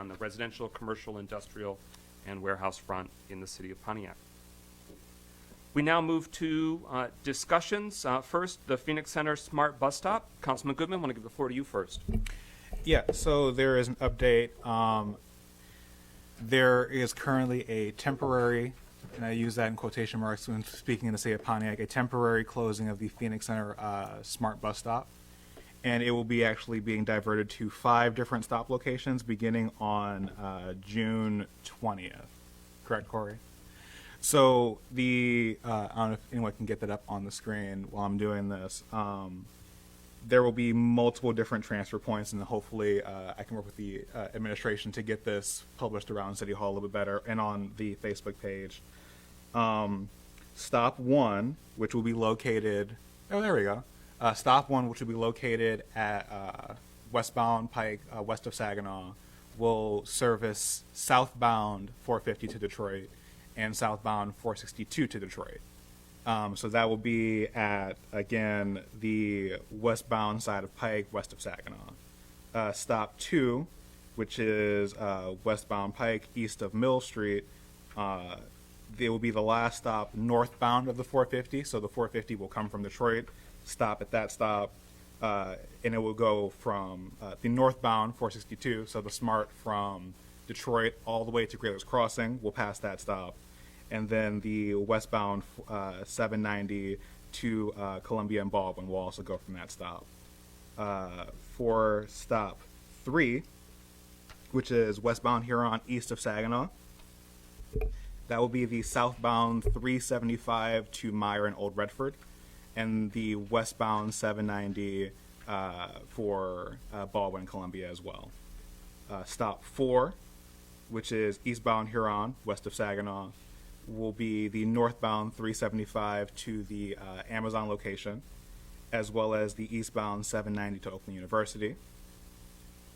on the residential, commercial, industrial, and warehouse front in the city of Pontiac. We now move to discussions. First, the Phoenix Center Smart Bus Stop. Councilman Goodman, I want to give the floor to you first. Yeah, so there is an update. There is currently a temporary, and I use that in quotation marks when speaking in the city of Pontiac, a temporary closing of the Phoenix Center Smart Bus Stop. And it will be actually being diverted to 5 different stop locations beginning on June 20th. Correct, Corey? So I don't know if anyone can get that up on the screen while I'm doing this. There will be multiple different transfer points, and hopefully I can work with the administration to get this published around City Hall a little bit better and on the Facebook page. Stop 1, which will be located, there we go. Stop 1, which will be located at westbound Pike, west of Saginaw, will service southbound 450 to Detroit and southbound 462 to Detroit. So that will be at, again, the westbound side of Pike, west of Saginaw. Stop 2, which is westbound Pike, east of Mill Street. They will be the last stop northbound of the 450. So the 450 will come from Detroit, stop at that stop, and it will go from the northbound 462, so the SMART from Detroit all the way to Greeley's Crossing will pass that stop. And then the westbound 790 to Columbia and Baldwin will also go from that stop. For stop 3, which is westbound Huron east of Saginaw, that will be the southbound 375 to Meyer and Old Redford, and the westbound 790 for Baldwin and Columbia as well. Stop 4, which is eastbound Huron west of Saginaw, will be the northbound 375 to the Amazon location, as well as the eastbound 790 to Oakland University.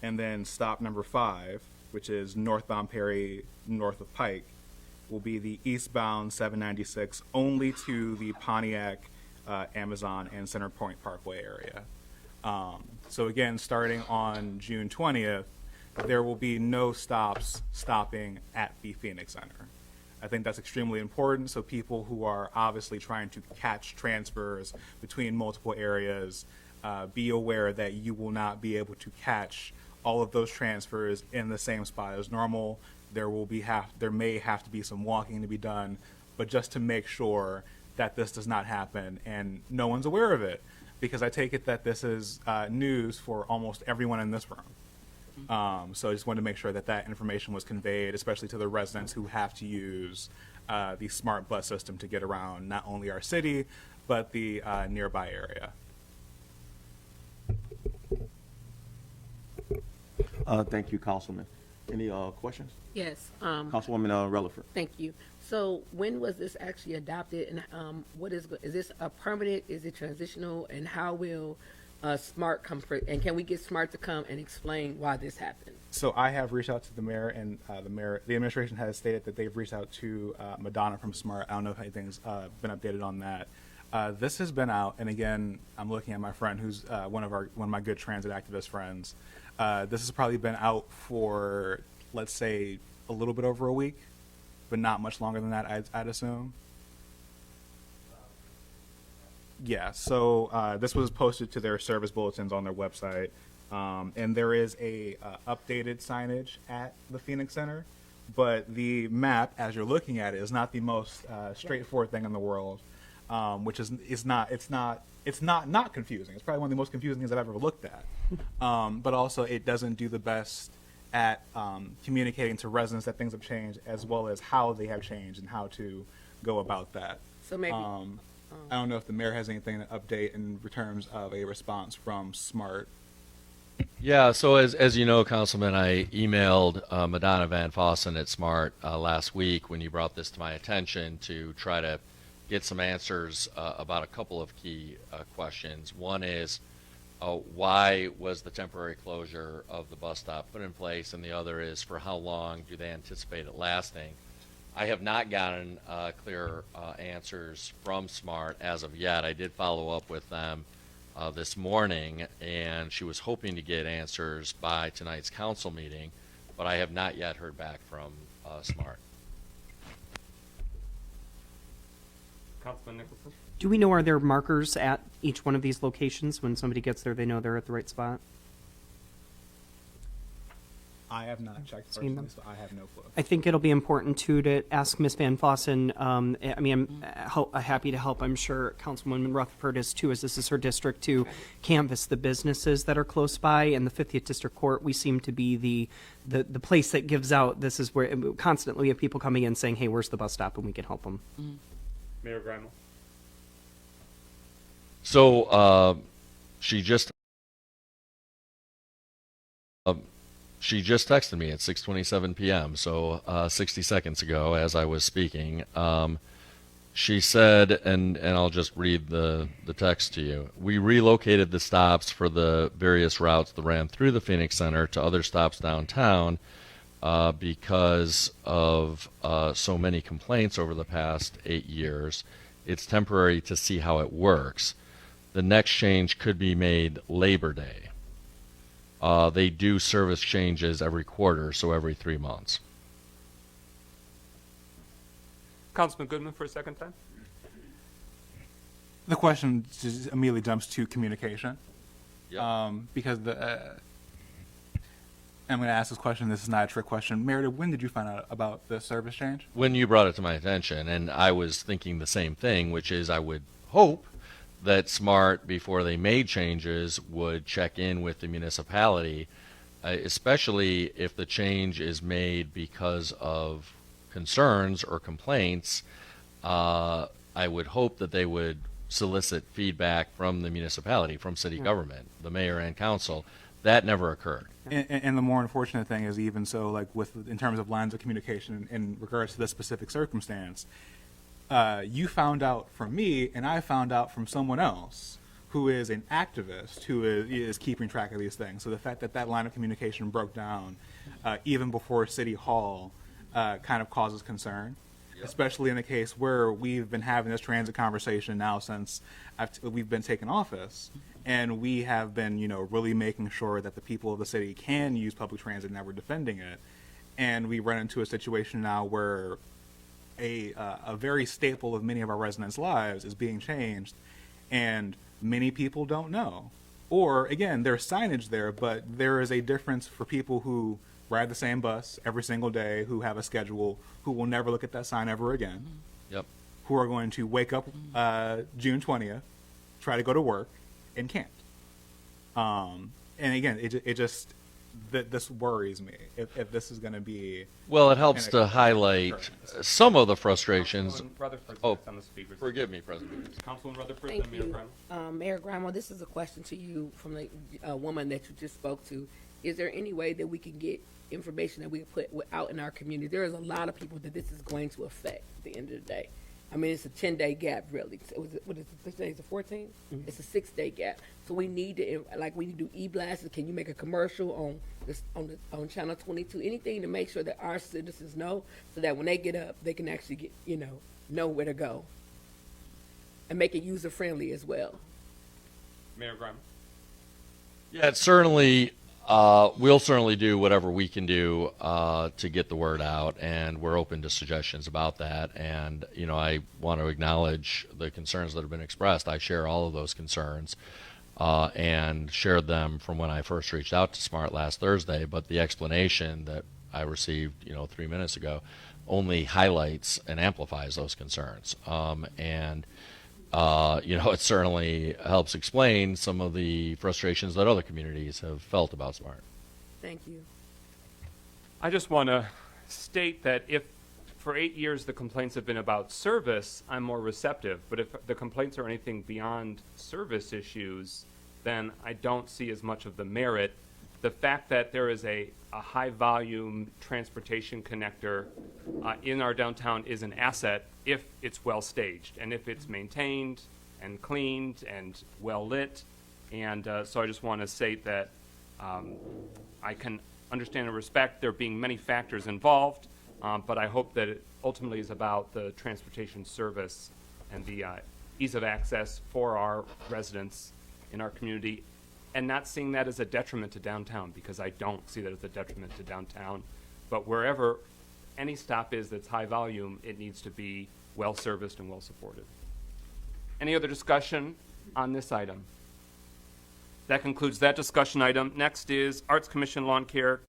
And then stop number 5, which is northbound Perry north of Pike, will be the eastbound 796 only to the Pontiac, Amazon, and Center Point Parkway area. So again, starting on June 20th, there will be no stops stopping at the Phoenix Center. I think that's extremely important, so people who are obviously trying to catch transfers between multiple areas, be aware that you will not be able to catch all of those transfers in the same spot as normal. There may have to be some walking to be done, but just to make sure that this does not happen and no one's aware of it, because I take it that this is news for almost everyone in this room. So I just wanted to make sure that that information was conveyed, especially to the residents who have to use the smart bus system to get around not only our city, but the nearby area. Thank you, Councilman. Any questions? Yes. Councilwoman Relaford. Thank you. So when was this actually adopted, and is this a permanent, is it transitional, and how will SMART come, and can we get SMART to come and explain why this happened? So I have reached out to the mayor, and the administration has stated that they've reached out to Madonna from SMART. I don't know if anything's been updated on that. This has been out, and again, I'm looking at my friend who's one of my good transit activist friends. This has probably been out for, let's say, a little bit over a week, but not much longer than that, I'd assume. Yeah, so this was posted to their service bulletins on their website, and there is a updated signage at the Phoenix Center, but the map, as you're looking at it, is not the most straightforward thing in the world, which is not confusing. It's probably one of the most confusing things I've ever looked at, but also it doesn't do the best at communicating to residents that things have changed, as well as how they have changed and how to go about that. So maybe. I don't know if the mayor has anything to update in terms of a response from SMART. Yeah, so as you know, Councilman, I emailed Madonna Van Fossen at SMART last week when you brought this to my attention to try to get some answers about a couple of key questions. One is, why was the temporary closure of the bus stop put in place? And the other is, for how long do they anticipate it lasting? I have not gotten clear answers from SMART as of yet. I did follow up with them this morning, and she was hoping to get answers by tonight's council meeting. but I have not yet heard back from Smart. Councilman Nicholson? Do we know, are there markers at each one of these locations? When somebody gets there, they know they're at the right spot? I have not checked Seen personally, them. so I have no clue. I think it'll be important, too, to ask Ms. Van Fossen. I mean, I'm happy to help. I'm sure Councilwoman Rutherford is, too, as this is her district, to canvass the businesses that are close by. And the 50th District Court, we seem to be the place that gives out, this is where constantly we have people coming in saying, hey, where's the bus stop? And we can help them. Mayor Grimal? So she just texted me at 6:27 p.m. So 60 seconds ago, as I was speaking, she said, and I'll just read the text to you. We relocated the stops for the various routes that ran through the Phoenix Center to other stops downtown because of so many complaints over the past 8 years. It's temporary to see how it works. The next change could be made Labor Day. They do service changes every quarter, so every 3 months. Councilman Goodman for a second time? The question just immediately jumps to communication. Yep. Because I'm going to ask this question. This is not a trick question. Meredith, when did you find out about the service change? When you brought it to my attention, and I was thinking the same thing, which is I would hope that Smart, before they made changes, would check in with the municipality, especially if the change is made because of concerns or complaints. I would hope that they would solicit feedback from the municipality, from city government, the mayor and council. That never occurred. And the more unfortunate thing is, even so, like in terms of lines of communication in regards to this specific circumstance, you found out from me, and I found out from someone else who is an activist who is keeping track of these things. So the fact that that line of communication broke down even before City Hall kind of causes concern, especially in the case where we've been having this transit conversation now since we've been taking office, and we have been, really making sure that the people of the city can use public transit, and that we're defending it. And we run into a situation now where a very staple of many of our residents' lives is being changed, and many people don't know. Or, again, there's signage there, but there is a difference for people who ride the same bus every single day, who have a schedule, who will never look at that sign ever again, Yep. who are going to wake up June 20th, try to go to work, and can't. And again, this worries me, if this is going to be... Well, it helps an to highlight some of the frustrations. Councilwoman Rutherford's Oh, next on the speakers. Forgive me, President. Councilwoman Rutherford, Thank then Mayor you. Grimal. Mayor Grimal, this is a question to you from the woman that you just spoke to. Is there any way that we can get information that we can put out in our community? There is a lot of people that this is going to affect at the end of the day. I mean, it's a 10-day gap, really. So what is it, today's the 14th? It's a 6-day gap. So we need to, like, we need to do e-blasts. Can you make a commercial on Channel 22? Anything to make sure that our citizens know, so that when they get up, they can actually get, know where to go, and make it user-friendly as well. Mayor Grimal. Yeah, it's certainly, we'll certainly do whatever we can do to get the word out, and we're open to suggestions about that. And, I want to acknowledge the concerns that have been expressed. I share all of those concerns and shared them from when I first reached out to Smart last Thursday, but the explanation that I received, 3 minutes ago only highlights and amplifies those concerns. It certainly helps explain some of the frustrations that other communities have felt about Smart. Thank you. I just want to state that if for 8 years the complaints have been about service, I'm more receptive. But if the complaints are anything beyond service issues, then I don't see as much of the merit. The fact that there is a high volume transportation connector in our downtown is an asset if it's well staged and if it's maintained and cleaned and well lit. And so I just want to say that I can understand and respect there being many factors involved, but I hope that it ultimately is about the transportation service and the ease of access for our residents in our community and not seeing that as a detriment to downtown, because I don't see that as a detriment to downtown. But wherever any stop is that's high volume, it needs to be well-serviced and well-supported. Any other discussion on this item? That concludes that discussion item. Next is Arts Commission Lawn Care